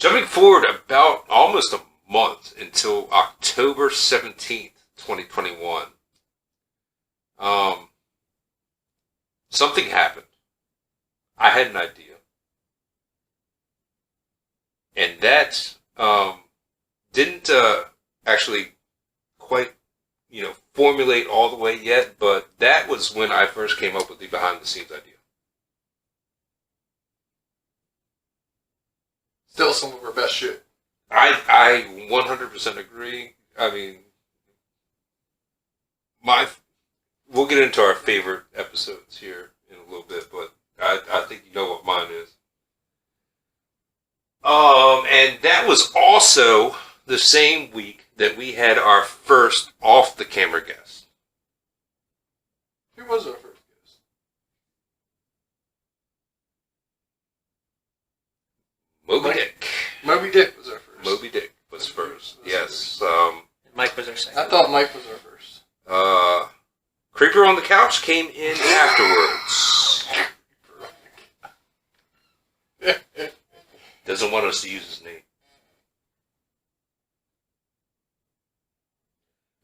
Jumping forward about almost a month until October 17th, 2021, something happened. I had an idea. And that didn't actually quite, formulate all the way yet, but that was when I first came up with the behind-the-scenes idea. Still some of our best shit. I 100% agree. I mean, we'll get into our favorite episodes here in a little bit, but I think you know what mine is. And that was also the same week that we had our first off-the-camera guest. Who was our first guest? Moby Dick. Moby Dick was our first. Moby Dick was first. Yes. Mike was our second. I thought Mike was our first. Creeper on the Couch came in afterwards. Doesn't want us to use his name.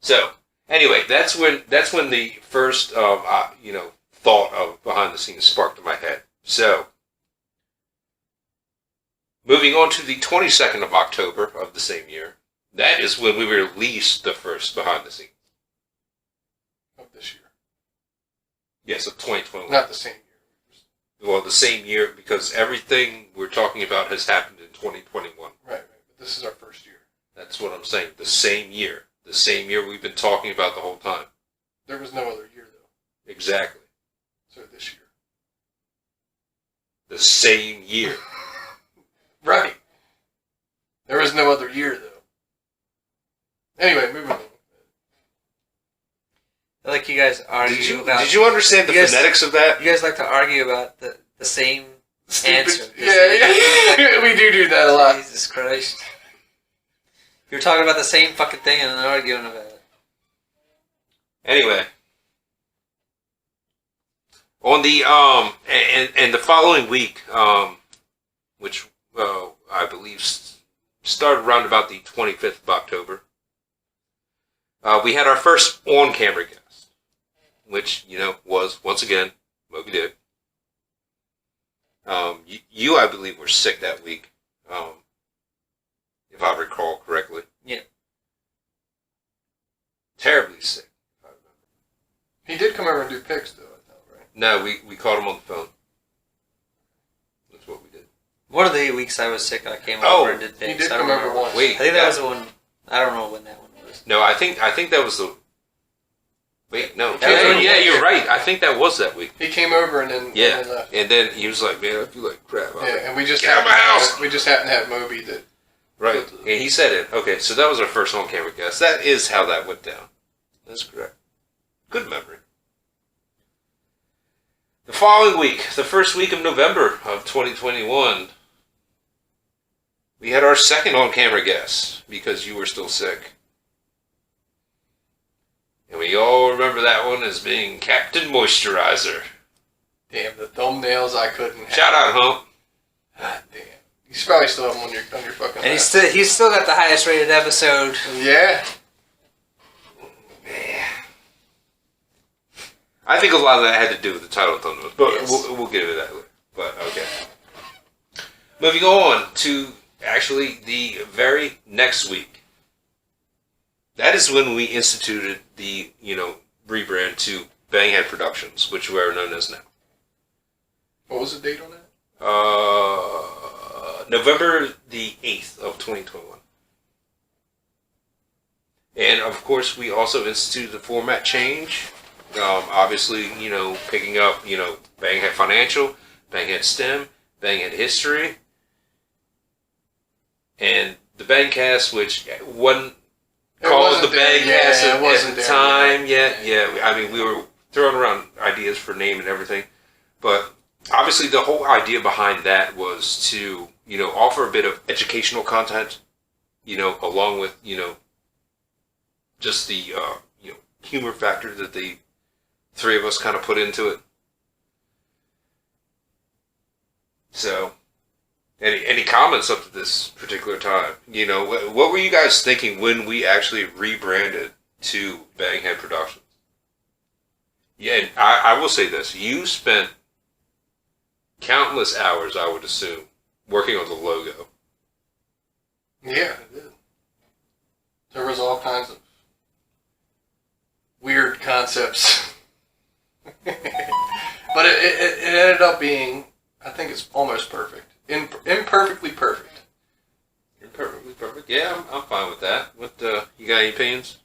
So, anyway, that's when the first thought of behind the scenes sparked in my head. So, moving on to the 22nd of October of the same year, that is when we released the first behind the scenes. Of this year. Yes, of 2021. Not the same year. Well, the same year, because everything we're talking about has happened in 2021. Right. But this is our first year. That's what I'm saying. The same year. The same year we've been talking about the whole time. There was no other year, though. Exactly. So this year. The same year. Right. There was no other year, though. Anyway, moving on. I like you guys argue about... Did you understand the phonetics of that? You guys like to argue about the same answer. Yeah. We do that a lot. Jesus Christ. You're talking about the same fucking thing and then arguing about it. Anyway. On the, and the following week, which, I believe started around about the 25th of October, we had our first on-camera guest, which, was, once again, Moby Dick. You, I believe, were sick that week, if I recall correctly. Yeah. Terribly sick, if I remember. He did come over and do pics, though, I thought, right? No, we caught him on the phone. That's what we did. One of the weeks I was sick, I came over and did pics. He did come over once. Wait, I think that was the one. I don't know when that one was. No, I think that was the... Wait, no. Yeah, you're right. I think that was that week. He came over and then Yeah, and then left. and then he was like, man, I feel like crap. Yeah, and we just get out of my house! We just happened to have Moby that... Right, and he said it. Okay, so that was our first on-camera guest. That is how that went down. That's correct. Good memory. The following week, the first week of November of 2021, we had our second on-camera guest, because you were still sick. And we all remember that one as being Captain Moisturizer. Damn, the thumbnails I couldn't have. Shout out, Hump. God damn. You should probably still have them on your fucking And he's still got the highest rated episode. Yeah. I think a lot of that had to do with the title thumbnails, but Yes. we'll get into that later. But, okay. Moving on to, actually, the very next week. That is when we instituted the, rebrand to Banghead Productions, which we are known as now. What was the date on that? November the 8th of 2021. And, of course, we also instituted the format change. Obviously, picking up, Banghead Financial, Banghead STEM, Banghead History, and the Bangcast, which wasn't called the Bangcast at the time yet. Yeah, I mean, we were throwing around ideas for name and everything, but obviously the whole idea behind that was to, offer a bit of educational content, along with, just the, humor factor that the three of us kind of put into it. So, Any comments up to this particular time? You know, what were you guys thinking when we actually rebranded to Banghead Productions? Yeah, and I will say this. You spent countless hours, I would assume, working on the logo. Yeah, I did. There was all kinds of weird concepts. But it ended up being, I think it's almost perfect. Imperfectly perfect. Imperfectly perfect. Yeah, I'm fine with that. What you got any opinions?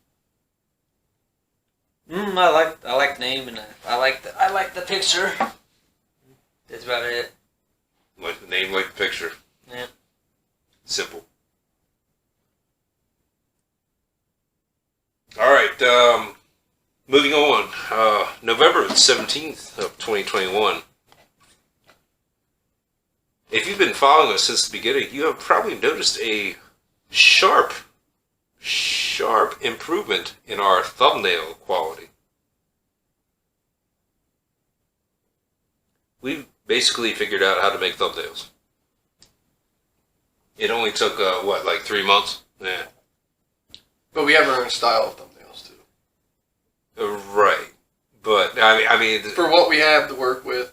I like the name and I like the picture. That's about it. Like the name, like the picture. Yeah. Simple. All right. Moving on. November 17th of 2021. If you've been following us since the beginning, you have probably noticed a sharp improvement in our thumbnail quality. We basically figured out how to make thumbnails. It only took, like 3 months? Yeah. But we have our own style of thumbnails, too. Right. But, I mean... For what we have to work with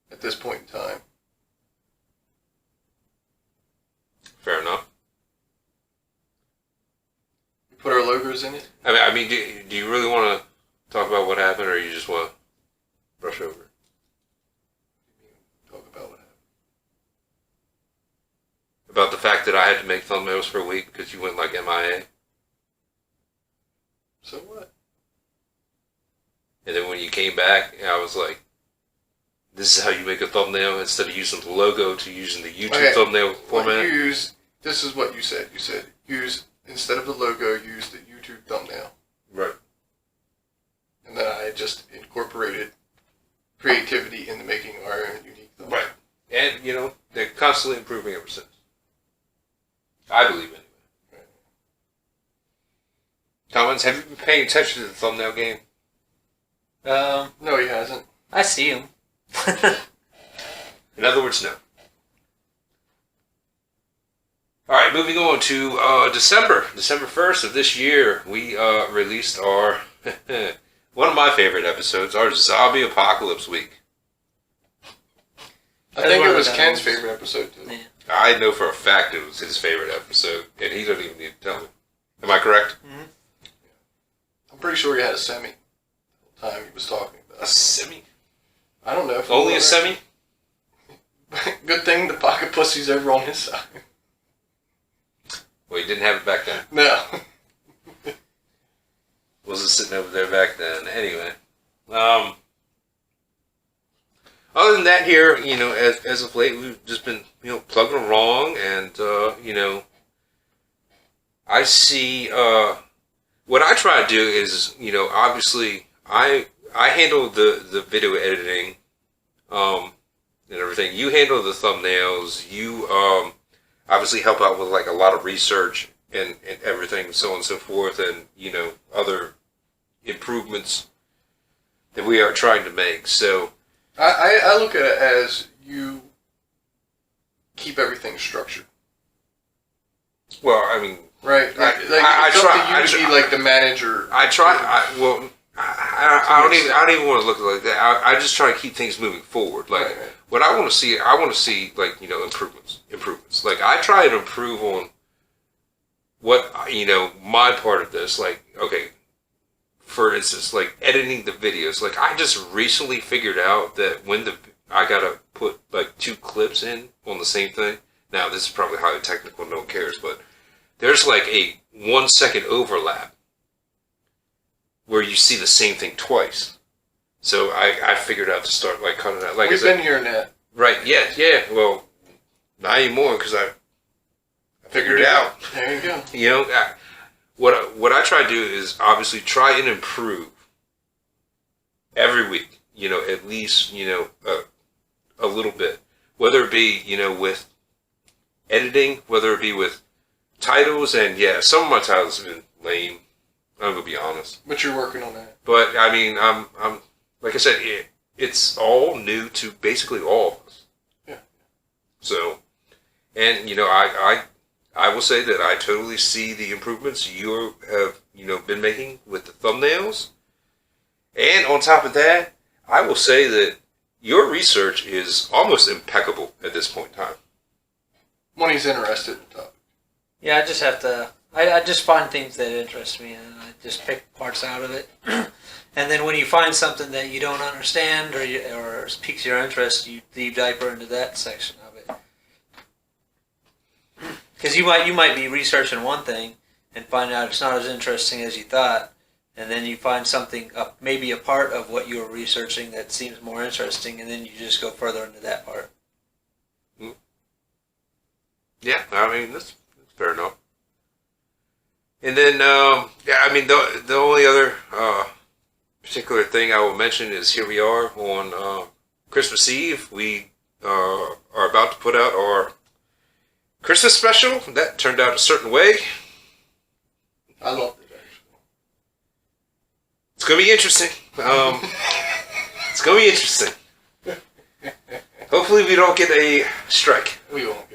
at this point in time. Fair enough. We put our logos in it. I mean, do you really want to talk about what happened, or you just want to brush over it? Talk about what happened. About the fact that I had to make thumbnails for a week because you went like MIA? So what? And then when you came back, I was like, this is how you make a thumbnail instead of using the logo to using the YouTube thumbnail format. This is what you said. You said instead of the logo, use the YouTube thumbnail. Right. And then I just incorporated creativity into making our own unique thumbnail. Right. And, you know, they're constantly improving ever since. I believe anyway. Right. Comments? Have you been paying attention to the thumbnail game? No, he hasn't. I see him. In other words, no. Alright, moving on to December 1st of this year, we released our, one of my favorite episodes, our Zombie Apocalypse Week. I think it was Ken's favorite episode, too. Yeah. I know for a fact it was his favorite episode, and he doesn't even need to tell me. Am I correct? Mm-hmm. I'm pretty sure he had a semi the whole time he was talking about A semi? I don't know. Only a semi? Good thing the pocket pussy's over on his side. Well, he didn't have it back then. No. Wasn't sitting over there back then. Anyway. Other than that here, you know, as of late, we've just been, you know, plugging along, and, you know, I see, what I try to do is, you know, obviously, I handle the video editing, and everything. You handle the thumbnails. You, obviously help out with, like, a lot of research and everything, so on and so forth, and, you know, other improvements that we are trying to make, so... I look at it as you keep everything structured. Well, I mean... Right? I try to be like the manager. I don't even want to look like that. I just try to keep things moving forward. Like, right. what I want to see, like, you know, improvements. Like, I try to improve on what, you know, my part of this. Like, okay, for instance, like, editing the videos. Like, I just recently figured out that I gotta put, like, 2 clips in on the same thing. Now, this is probably highly technical, no one cares, but there's, like, a 1 second overlap where you see the same thing twice. So I figured out to start, like, cutting that. Like, we've been hearing that. Right, yeah. Well, not anymore, because I figured it out. There you go. You know, what I try to do is obviously try and improve every week, you know, at least, you know, a little bit. Whether it be, you know, with editing, whether it be with titles, and yeah, some of my titles have been lame. I'm gonna be honest. But you're working on that. But I mean, I'm like I said, it's all new to basically all of us. Yeah. So, and I will say that I totally see the improvements you have been making with the thumbnails. And on top of that, I will say that your research is almost impeccable at this point in time. When he's interested in the topic. Yeah, I just have to. I just find things that interest me, and I just pick parts out of it. And then when you find something that you don't understand or piques your interest, you deep diver into that section of it. Because you might be researching one thing and find out it's not as interesting as you thought, and then you find something, maybe a part of what you were researching that seems more interesting, and then you just go further into that part. Yeah, I mean, that's fair enough. And then, the only other particular thing I will mention is here we are on Christmas Eve. We are about to put out our Christmas special. That turned out a certain way. I loved it, actually. It's going to be interesting. It's going to be interesting. Hopefully we don't get a strike. We won't.